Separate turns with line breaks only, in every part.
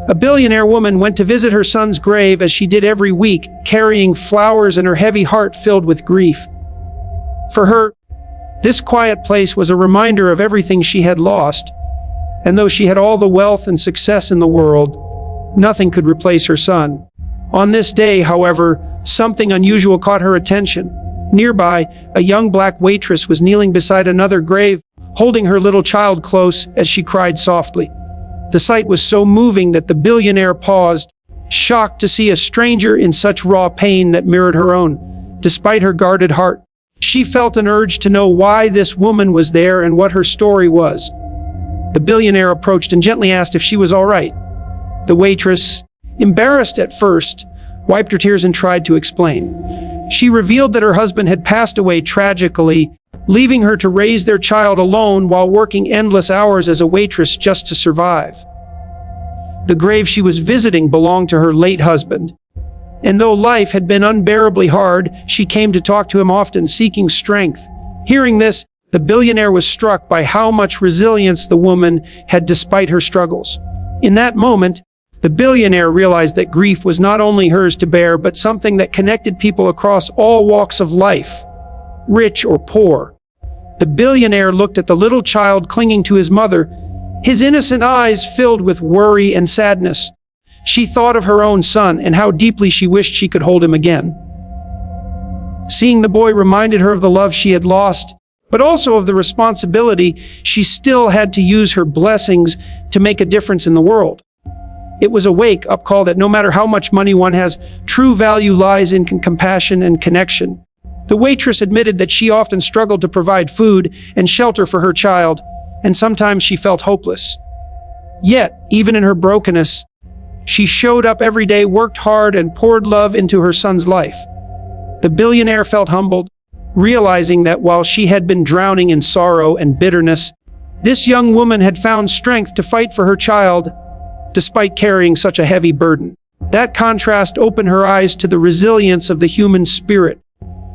A billionaire woman went to visit her son's grave as she did every week, carrying flowers and her heavy heart filled with grief. For her, this quiet place was a reminder of everything she had lost, and though she had all the wealth and success in the world, nothing could replace her son. On this day, however, something unusual caught her attention. Nearby, a young black waitress was kneeling beside another grave, holding her little child close as she cried softly. The sight was so moving that the billionaire paused, shocked to see a stranger in such raw pain that mirrored her own. Despite her guarded heart, she felt an urge to know why this woman was there and what her story was. The billionaire approached and gently asked if she was all right. The waitress, embarrassed at first, wiped her tears and tried to explain. She revealed that her husband had passed away tragically, leaving her to raise their child alone while working endless hours as a waitress just to survive. The grave she was visiting belonged to her late husband, and though life had been unbearably hard, she came to talk to him often, seeking strength. Hearing this, the billionaire was struck by how much resilience the woman had despite her struggles. In that moment, the billionaire realized that grief was not only hers to bear, but something that connected people across all walks of life, rich or poor. The billionaire looked at the little child clinging to his mother, his innocent eyes filled with worry and sadness. She thought of her own son and how deeply she wished she could hold him again. Seeing the boy reminded her of the love she had lost, but also of the responsibility she still had to use her blessings to make a difference in the world. It was a wake-up call that no matter how much money one has, true value lies in compassion and connection. The waitress admitted that she often struggled to provide food and shelter for her child, and sometimes she felt hopeless. Yet, even in her brokenness, she showed up every day, worked hard, and poured love into her son's life. The billionaire felt humbled, realizing that while she had been drowning in sorrow and bitterness, this young woman had found strength to fight for her child, despite carrying such a heavy burden. That contrast opened her eyes to the resilience of the human spirit.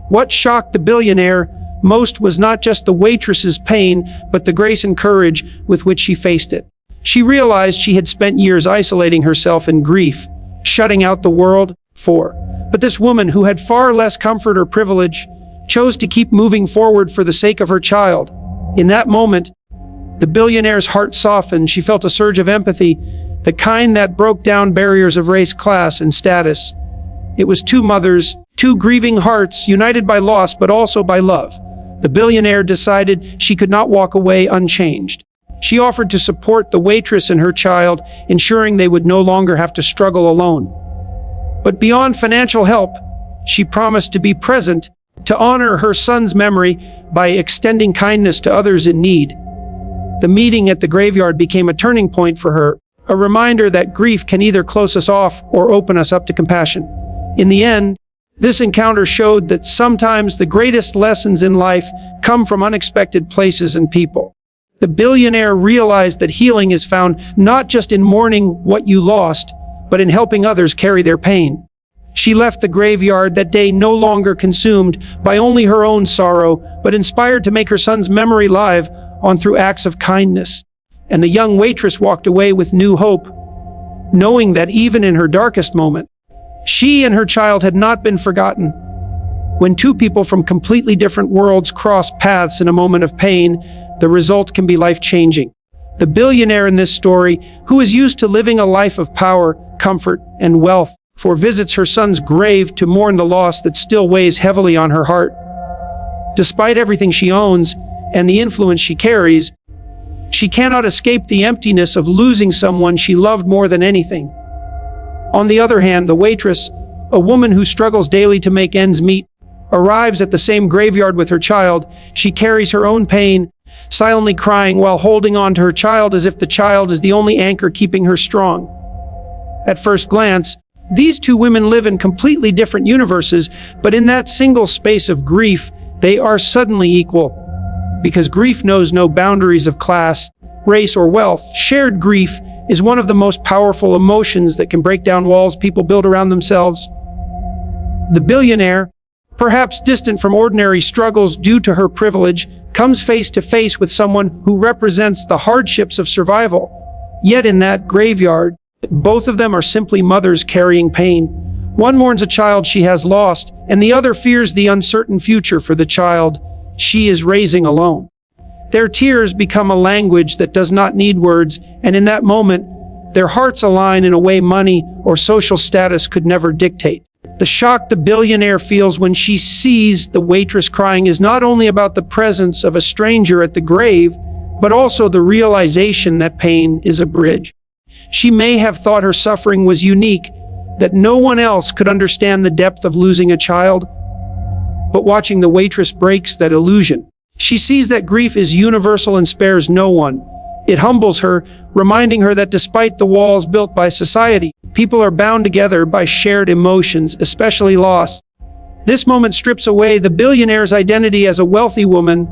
What shocked the billionaire most was not just the waitress's pain, but the grace and courage with which she faced it. She realized she had spent years isolating herself in grief, shutting out the world but this woman, who had far less comfort or privilege, chose to keep moving forward for the sake of her child. In that moment, the billionaire's heart softened. She felt a surge of empathy, the kind that broke down barriers of race, class, and status. It was two mothers, two grieving hearts, united by loss but also by love. The billionaire decided she could not walk away unchanged. She offered to support the waitress and her child, ensuring they would no longer have to struggle alone. But beyond financial help, she promised to be present, to honor her son's memory by extending kindness to others in need. The meeting at the graveyard became a turning point for her, a reminder that grief can either close us off or open us up to compassion. In the end, this encounter showed that sometimes the greatest lessons in life come from unexpected places and people. The billionaire realized that healing is found not just in mourning what you lost, but in helping others carry their pain. She left the graveyard that day no longer consumed by only her own sorrow, but inspired to make her son's memory live on through acts of kindness. And the young waitress walked away with new hope, knowing that even in her darkest moment, she and her child had not been forgotten. When two people from completely different worlds cross paths in a moment of pain, the result can be life-changing. The billionaire in this story, who is used to living a life of power, comfort, and wealth, visits her son's grave to mourn the loss that still weighs heavily on her heart. Despite everything she owns and the influence she carries, she cannot escape the emptiness of losing someone she loved more than anything. On the other hand, the waitress, a woman who struggles daily to make ends meet, arrives at the same graveyard with her child. She carries her own pain, silently crying while holding on to her child as if the child is the only anchor keeping her strong. At first glance, these two women live in completely different universes, but in that single space of grief, they are suddenly equal. Because grief knows no boundaries of class, race, or wealth, shared grief is one of the most powerful emotions that can break down walls people build around themselves. The billionaire, perhaps distant from ordinary struggles due to her privilege, comes face to face with someone who represents the hardships of survival. Yet in that graveyard, Both of them are simply mothers carrying pain. One mourns a child she has lost, and the other fears the uncertain future for the child she is raising alone. Their tears become a language that does not need words, and in that moment, their hearts align in a way money or social status could never dictate. The shock the billionaire feels when she sees the waitress crying is not only about the presence of a stranger at the grave, but also the realization that pain is a bridge. She may have thought her suffering was unique, that no one else could understand the depth of losing a child, but watching the waitress breaks that illusion. She sees that grief is universal and spares no one. It humbles her, reminding her that despite the walls built by society, people are bound together by shared emotions, especially loss. This moment strips away the billionaire's identity as a wealthy woman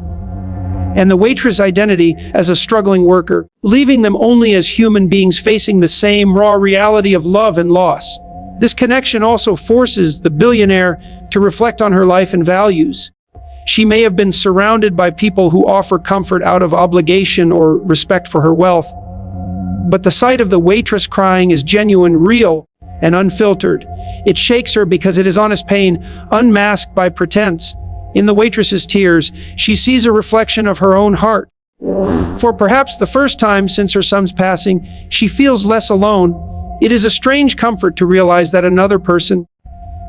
and the waitress' identity as a struggling worker, leaving them only as human beings facing the same raw reality of love and loss. This connection also forces the billionaire to reflect on her life and values. She may have been surrounded by people who offer comfort out of obligation or respect for her wealth, but the sight of the waitress crying is genuine, real, and unfiltered. It shakes her because it is honest pain, unmasked by pretense. In the waitress's tears, she sees a reflection of her own heart. For perhaps the first time since her son's passing, she feels less alone. It is a strange comfort to realize that another person,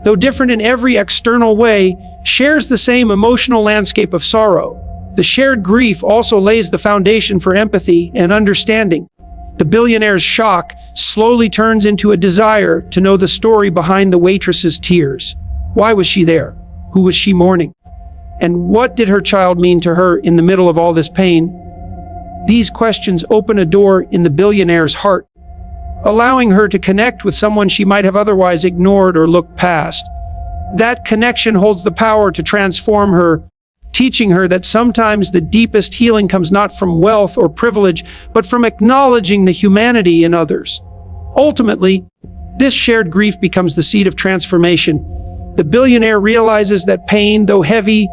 though different in every external way, shares the same emotional landscape of sorrow. The shared grief also lays the foundation for empathy and understanding. The billionaire's shock slowly turns into a desire to know the story behind the waitress's tears. Why was she there? Who was she mourning? And what did her child mean to her in the middle of all this pain? These questions open a door in the billionaire's heart, allowing her to connect with someone she might have otherwise ignored or looked past. That connection holds the power to transform her, teaching her that sometimes the deepest healing comes not from wealth or privilege, but from acknowledging the humanity in others. Ultimately, this shared grief becomes the seed of transformation. The billionaire realizes that pain, though heavy,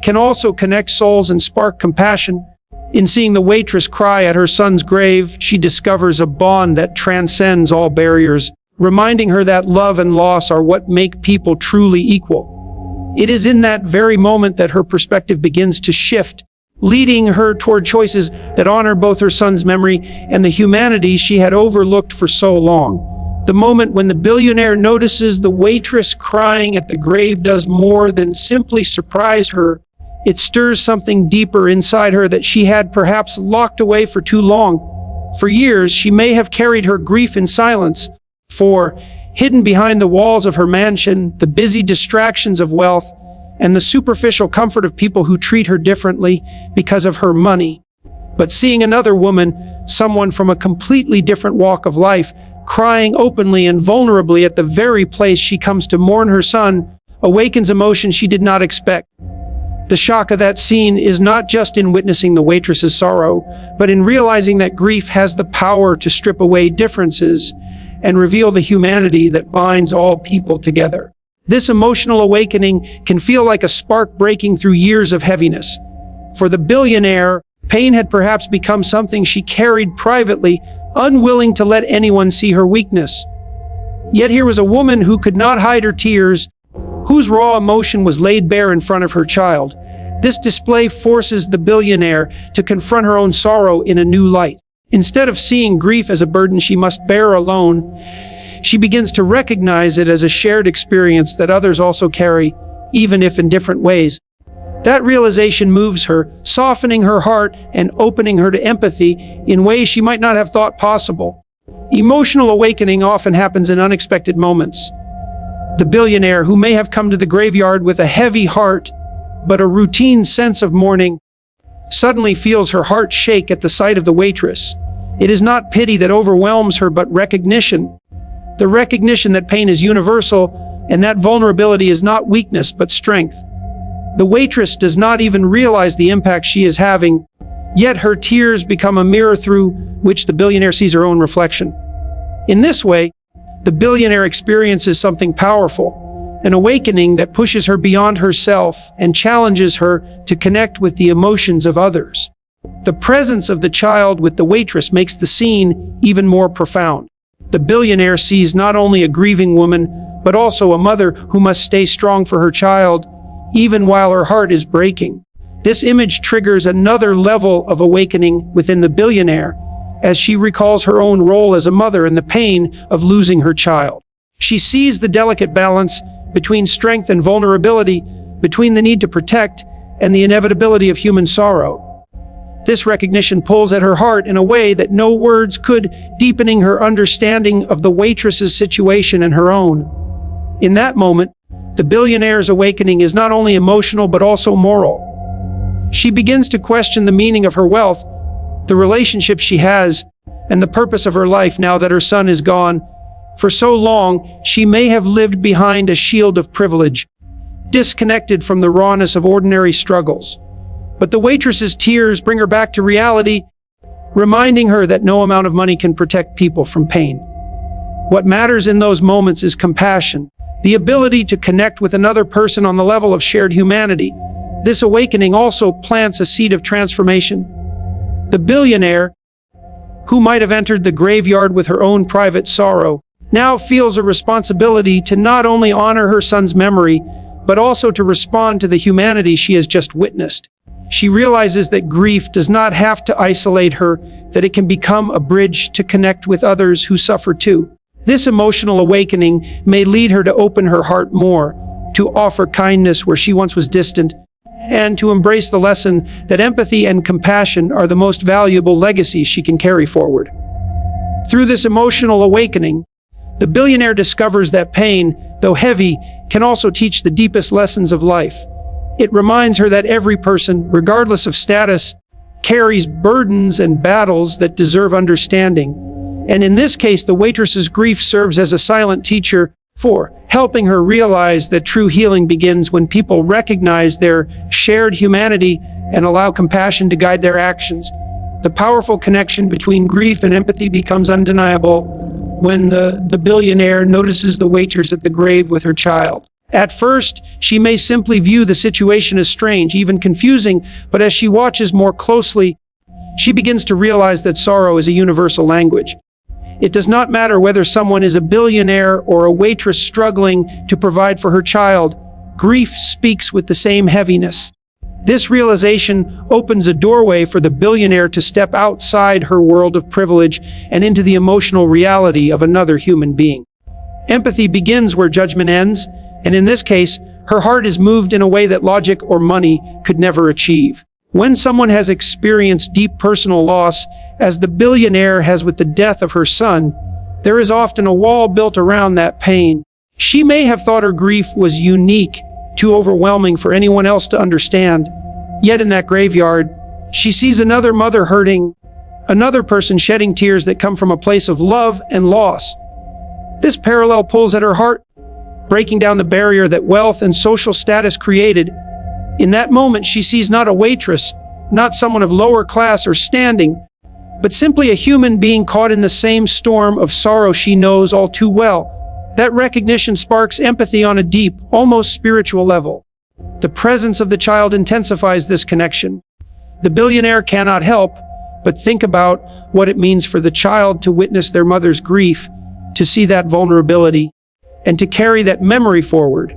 can also connect souls and spark compassion. In seeing the waitress cry at her son's grave, she discovers a bond that transcends all barriers, reminding her that love and loss are what make people truly equal. It is in that very moment that her perspective begins to shift, leading her toward choices that honor both her son's memory and the humanity she had overlooked for so long. The moment when the billionaire notices the waitress crying at the grave does more than simply surprise her. It stirs something deeper inside her that she had perhaps locked away for too long. For years, she may have carried her grief in silence, for hidden behind the walls of her mansion, the busy distractions of wealth, and the superficial comfort of people who treat her differently because of her money. But seeing another woman, someone from a completely different walk of life, crying openly and vulnerably at the very place she comes to mourn her son, awakens emotions she did not expect. The shock of that scene is not just in witnessing the waitress's sorrow, but in realizing that grief has the power to strip away differences and reveal the humanity that binds all people together. This emotional awakening can feel like a spark breaking through years of heaviness. For the billionaire, pain had perhaps become something she carried privately, unwilling to let anyone see her weakness. Yet here was a woman who could not hide her tears, whose raw emotion was laid bare in front of her child. This display forces the billionaire to confront her own sorrow in a new light. Instead of seeing grief as a burden she must bear alone, she begins to recognize it as a shared experience that others also carry, even if in different ways. That realization moves her, softening her heart and opening her to empathy in ways she might not have thought possible. Emotional awakening often happens in unexpected moments. The billionaire, who may have come to the graveyard with a heavy heart, but a routine sense of mourning, suddenly feels her heart shake at the sight of the waitress. It is not pity that overwhelms her, but recognition. The recognition that pain is universal and that vulnerability is not weakness, but strength. The waitress does not even realize the impact she is having, yet her tears become a mirror through which the billionaire sees her own reflection. In this way, the billionaire experiences something powerful, an awakening that pushes her beyond herself and challenges her to connect with the emotions of others. The presence of the child with the waitress makes the scene even more profound. the billionaire sees not only a grieving woman, but also a mother who must stay strong for her child, even while her heart is breaking. This image triggers another level of awakening within the billionaire, as she recalls her own role as a mother and the pain of losing her child. She sees the delicate balance between strength and vulnerability, between the need to protect and the inevitability of human sorrow. This recognition pulls at her heart in a way that no words could, deepening her understanding of the waitress's situation and her own. In that moment, the billionaire's awakening is not only emotional but also moral. She begins to question the meaning of her wealth, the relationships she has, and the purpose of her life now that her son is gone. For so long, she may have lived behind a shield of privilege, disconnected from the rawness of ordinary struggles. But the waitress's tears bring her back to reality, reminding her that no amount of money can protect people from pain. What matters in those moments is compassion, the ability to connect with another person on the level of shared humanity. This awakening also plants a seed of transformation. The billionaire, who might have entered the graveyard with her own private sorrow, now feels a responsibility to not only honor her son's memory, but also to respond to the humanity she has just witnessed. She realizes that grief does not have to isolate her, that it can become a bridge to connect with others who suffer too. This emotional awakening may lead her to open her heart more, to offer kindness where she once was distant, and to embrace the lesson that empathy and compassion are the most valuable legacies she can carry forward. Through this emotional awakening, the billionaire discovers that pain, though heavy, can also teach the deepest lessons of life. It reminds her that every person, regardless of status, carries burdens and battles that deserve understanding. And in this case, the waitress's grief serves as a silent teacher for helping her realize that true healing begins when people recognize their shared humanity and allow compassion to guide their actions. The powerful connection between grief and empathy becomes undeniable when the billionaire notices the waitress at the grave with her child. At first, she may simply view the situation as strange, even confusing, but as she watches more closely, she begins to realize that sorrow is a universal language. It does not matter whether someone is a billionaire or a waitress struggling to provide for her child. Grief speaks with the same heaviness. This realization opens a doorway for the billionaire to step outside her world of privilege and into the emotional reality of another human being. Empathy begins where judgment ends, and in this case, her heart is moved in a way that logic or money could never achieve. When someone has experienced deep personal loss, as the billionaire has with the death of her son, there is often a wall built around that pain. She may have thought her grief was unique, too overwhelming for anyone else to understand. Yet in that graveyard, she sees another mother hurting, another person shedding tears that come from a place of love and loss. This parallel pulls at her heart, breaking down the barrier that wealth and social status created. In that moment, she sees not a waitress, not someone of lower class or standing, but simply a human being caught in the same storm of sorrow she knows all too well. That recognition sparks empathy on a deep, almost spiritual level. The presence of the child intensifies this connection. The billionaire cannot help but think about what it means for the child to witness their mother's grief, to see that vulnerability, and to carry that memory forward.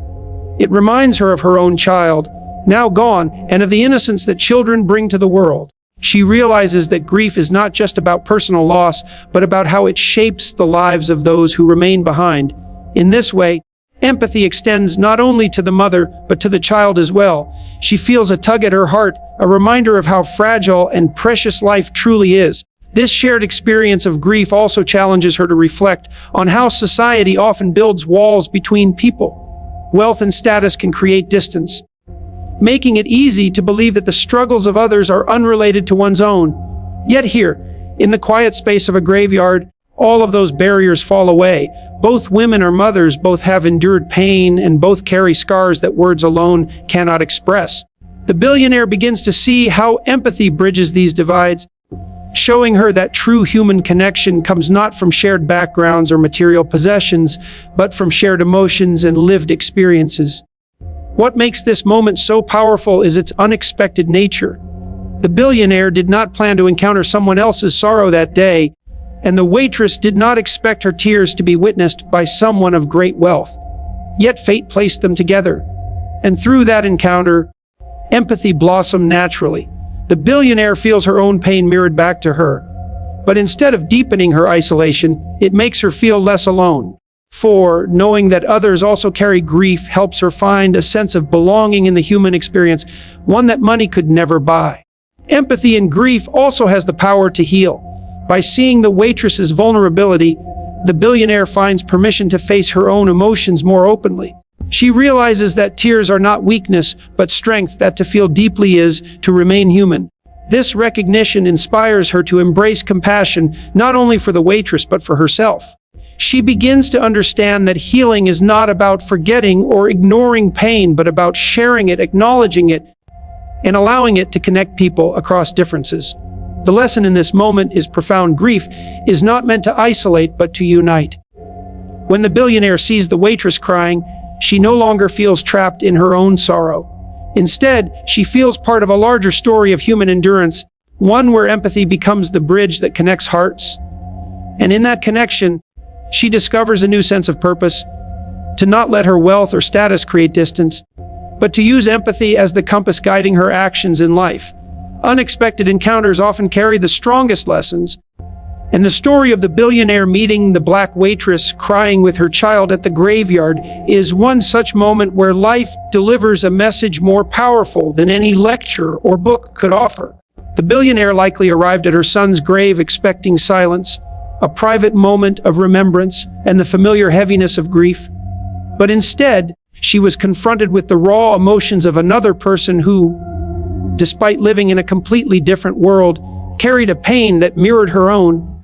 It reminds her of her own child, now gone, and of the innocence that children bring to the world. She realizes that grief is not just about personal loss, but about how it shapes the lives of those who remain behind. In this way, empathy extends not only to the mother, but to the child as well. She feels a tug at her heart, a reminder of how fragile and precious life truly is. This shared experience of grief also challenges her to reflect on how society often builds walls between people. Wealth and status can create distance, making it easy to believe that the struggles of others are unrelated to one's own. Yet here, in the quiet space of a graveyard, all of those barriers fall away. Both women are mothers, both have endured pain, and both carry scars that words alone cannot express. The billionaire begins to see how empathy bridges these divides, showing her that true human connection comes not from shared backgrounds or material possessions, but from shared emotions and lived experiences. What makes this moment so powerful is its unexpected nature. The billionaire did not plan to encounter someone else's sorrow that day, and the waitress did not expect her tears to be witnessed by someone of great wealth. Yet fate placed them together, and through that encounter, empathy blossomed naturally. The billionaire feels her own pain mirrored back to her, but instead of deepening her isolation, it makes her feel less alone. For knowing that others also carry grief helps her find a sense of belonging in the human experience, one that money could never buy. Empathy in grief also has the power to heal. By seeing the waitress's vulnerability, the billionaire finds permission to face her own emotions more openly. She realizes that tears are not weakness, but strength, that to feel deeply is to remain human. This recognition inspires her to embrace compassion, not only for the waitress, but for herself. She begins to understand that healing is not about forgetting or ignoring pain, but about sharing it, acknowledging it, and allowing it to connect people across differences. The lesson in this moment is profound. Grief is not meant to isolate, but to unite. When the billionaire sees the waitress crying, she no longer feels trapped in her own sorrow. Instead, she feels part of a larger story of human endurance, one where empathy becomes the bridge that connects hearts. And in that connection, she discovers a new sense of purpose, to not let her wealth or status create distance, but to use empathy as the compass guiding her actions in life. Unexpected encounters often carry the strongest lessons, and the story of the billionaire meeting the black waitress crying with her child at the graveyard is one such moment where life delivers a message more powerful than any lecture or book could offer. The billionaire likely arrived at her son's grave expecting silence, a private moment of remembrance, and the familiar heaviness of grief. But instead, she was confronted with the raw emotions of another person who, despite living in a completely different world, carried a pain that mirrored her own.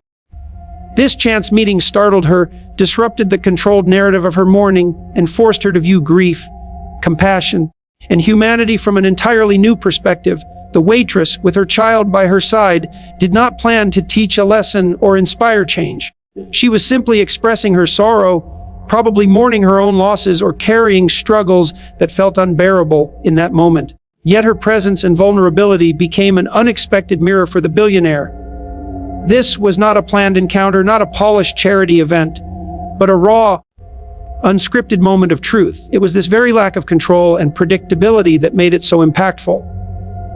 This chance meeting startled her, disrupted the controlled narrative of her mourning, and forced her to view grief, compassion, and humanity from an entirely new perspective. The waitress, with her child by her side, did not plan to teach a lesson or inspire change. She was simply expressing her sorrow, probably mourning her own losses or carrying struggles that felt unbearable in that moment. Yet her presence and vulnerability became an unexpected mirror for the billionaire. This was not a planned encounter, not a polished charity event, but a raw, unscripted moment of truth. It was this very lack of control and predictability that made it so impactful.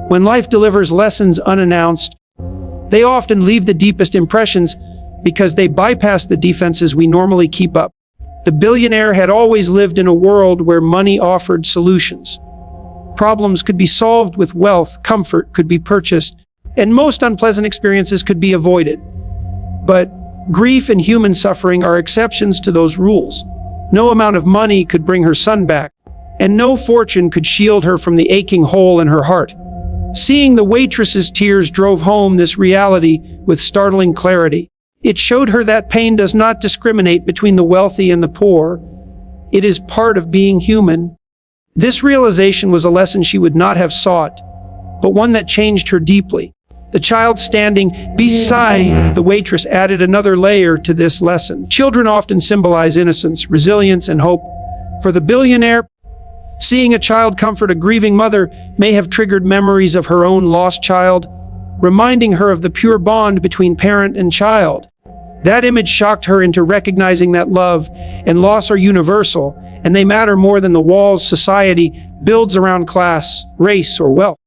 When life delivers lessons unannounced, they often leave the deepest impressions because they bypass the defenses we normally keep up. The billionaire had always lived in a world where money offered solutions. Problems could be solved with wealth, comfort could be purchased, and most unpleasant experiences could be avoided. But grief and human suffering are exceptions to those rules. No amount of money could bring her son back, and no fortune could shield her from the aching hole in her heart. Seeing the waitress's tears drove home this reality with startling clarity. It showed her that pain does not discriminate between the wealthy and the poor. It is part of being human. This realization was a lesson she would not have sought, but one that changed her deeply. The child standing beside the waitress added another layer to this lesson. Children often symbolize innocence, resilience, and hope. For the billionaire, seeing a child comfort a grieving mother may have triggered memories of her own lost child, reminding her of the pure bond between parent and child. That image shocked her into recognizing that love and loss are universal, and they matter more than the walls society builds around class, race, or wealth.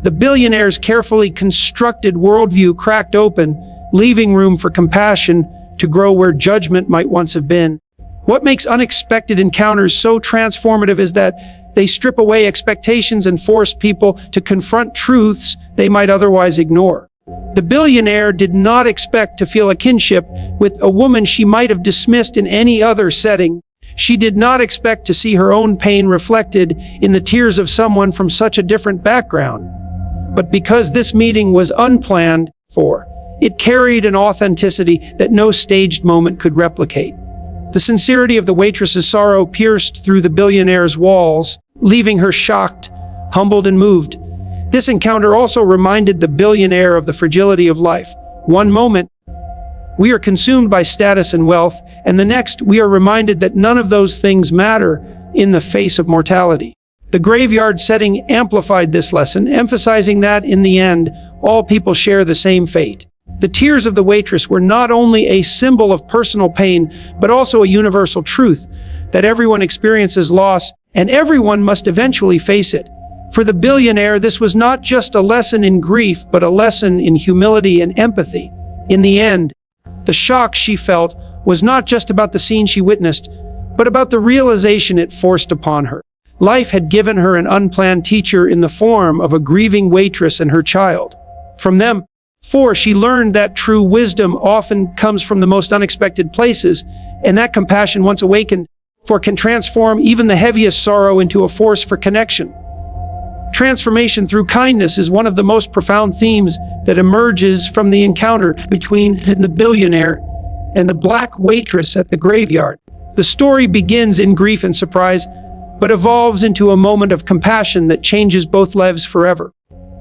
The billionaire's carefully constructed worldview cracked open, leaving room for compassion to grow where judgment might once have been. What makes unexpected encounters so transformative is that they strip away expectations and force people to confront truths they might otherwise ignore. The billionaire did not expect to feel a kinship with a woman she might have dismissed in any other setting. She did not expect to see her own pain reflected in the tears of someone from such a different background. But because this meeting was unplanned for, it carried an authenticity that no staged moment could replicate. The sincerity of the waitress's sorrow pierced through the billionaire's walls, leaving her shocked, humbled, and moved. This encounter also reminded the billionaire of the fragility of life. One moment, we are consumed by status and wealth, and the next, we are reminded that none of those things matter in the face of mortality. The graveyard setting amplified this lesson, emphasizing that, in the end, all people share the same fate. The tears of the waitress were not only a symbol of personal pain, but also a universal truth that everyone experiences loss and everyone must eventually face it. For the billionaire, this was not just a lesson in grief, but a lesson in humility and empathy. In the end, the shock she felt was not just about the scene she witnessed, but about the realization it forced upon her. Life had given her an unplanned teacher in the form of a grieving waitress and her child. From them, she learned that true wisdom often comes from the most unexpected places, and that compassion, once awakened, can transform even the heaviest sorrow into a force for connection. Transformation through kindness is one of the most profound themes that emerges from the encounter between the billionaire and the black waitress at the graveyard. The story begins in grief and surprise, but evolves into a moment of compassion that changes both lives forever.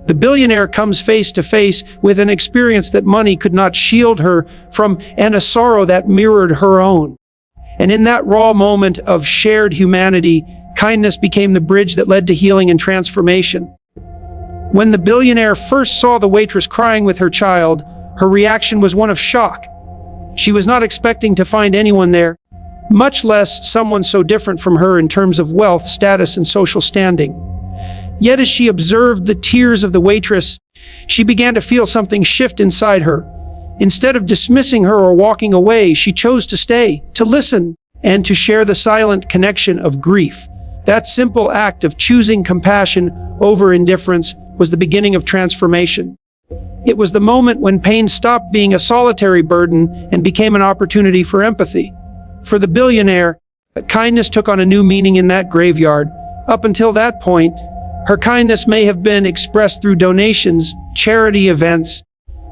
The billionaire comes face to face with an experience that money could not shield her from, and a sorrow that mirrored her own. And in that raw moment of shared humanity, kindness became the bridge that led to healing and transformation. When the billionaire first saw the waitress crying with her child, her reaction was one of shock. She was not expecting to find anyone there, much less someone so different from her in terms of wealth, status, and social standing. Yet as she observed the tears of the waitress, she began to feel something shift inside her. Instead of dismissing her or walking away, she chose to stay, to listen, and to share the silent connection of grief. That simple act of choosing compassion over indifference was the beginning of transformation. It was the moment when pain stopped being a solitary burden and became an opportunity for empathy. For the billionaire, kindness took on a new meaning in that graveyard. Up until that point, her kindness may have been expressed through donations, charity events,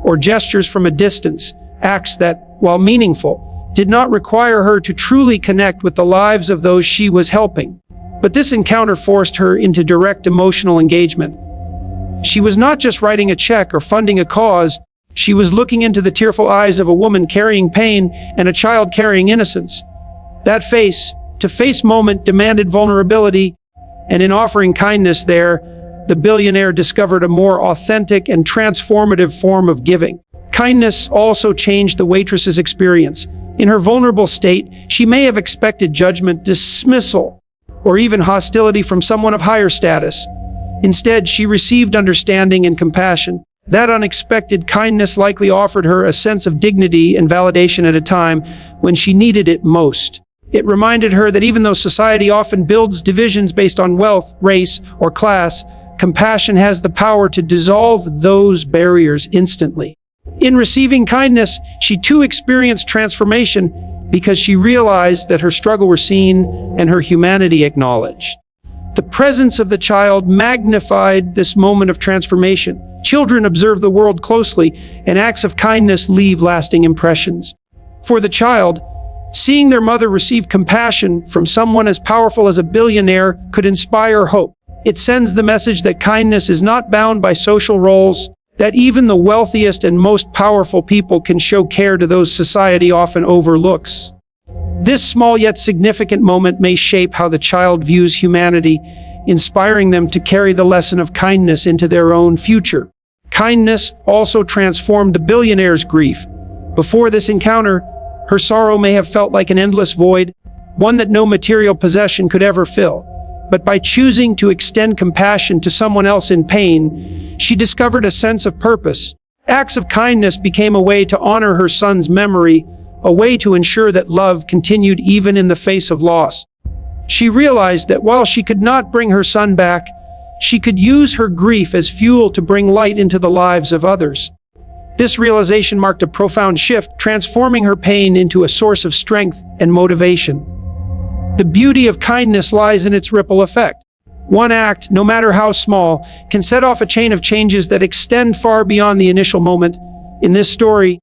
or gestures from a distance, acts that, while meaningful, did not require her to truly connect with the lives of those she was helping. But this encounter forced her into direct emotional engagement. She was not just writing a check or funding a cause, she was looking into the tearful eyes of a woman carrying pain and a child carrying innocence. That face-to-face moment demanded vulnerability, and in offering kindness there, the billionaire discovered a more authentic and transformative form of giving. Kindness also changed the waitress's experience. In her vulnerable state, she may have expected judgment, dismissal, or even hostility from someone of higher status. Instead, she received understanding and compassion. That unexpected kindness likely offered her a sense of dignity and validation at a time when she needed it most. It reminded her that even though society often builds divisions based on wealth, race, or class, compassion has the power to dissolve those barriers instantly. In receiving kindness, she too experienced transformation because she realized that her struggle was seen and her humanity acknowledged. The presence of the child magnified this moment of transformation. Children observe the world closely, and acts of kindness leave lasting impressions. For the child, seeing their mother receive compassion from someone as powerful as a billionaire could inspire hope. It sends the message that kindness is not bound by social roles, that even the wealthiest and most powerful people can show care to those society often overlooks. This small yet significant moment may shape how the child views humanity, inspiring them to carry the lesson of kindness into their own future. Kindness also transformed the billionaire's grief. Before this encounter, her sorrow may have felt like an endless void, one that no material possession could ever fill. But by choosing to extend compassion to someone else in pain, she discovered a sense of purpose. Acts of kindness became a way to honor her son's memory, a way to ensure that love continued even in the face of loss. She realized that while she could not bring her son back, she could use her grief as fuel to bring light into the lives of others. This realization marked a profound shift, transforming her pain into a source of strength and motivation. The beauty of kindness lies in its ripple effect. One act, no matter how small, can set off a chain of changes that extend far beyond the initial moment. In this story,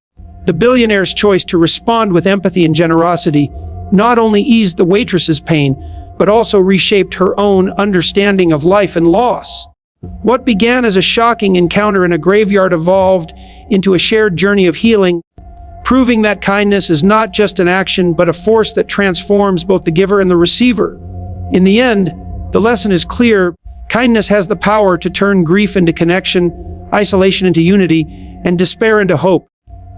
the billionaire's choice to respond with empathy and generosity not only eased the waitress's pain, but also reshaped her own understanding of life and loss. What began as a shocking encounter in a graveyard evolved into a shared journey of healing, proving that kindness is not just an action, but a force that transforms both the giver and the receiver. In the end, the lesson is clear. Kindness has the power to turn grief into connection, isolation into unity, and despair into hope.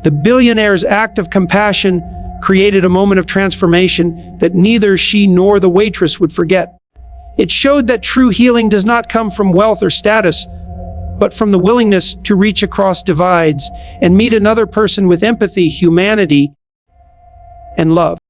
The billionaire's act of compassion created a moment of transformation that neither she nor the waitress would forget. It showed that true healing does not come from wealth or status, but from the willingness to reach across divides and meet another person with empathy, humanity, and love.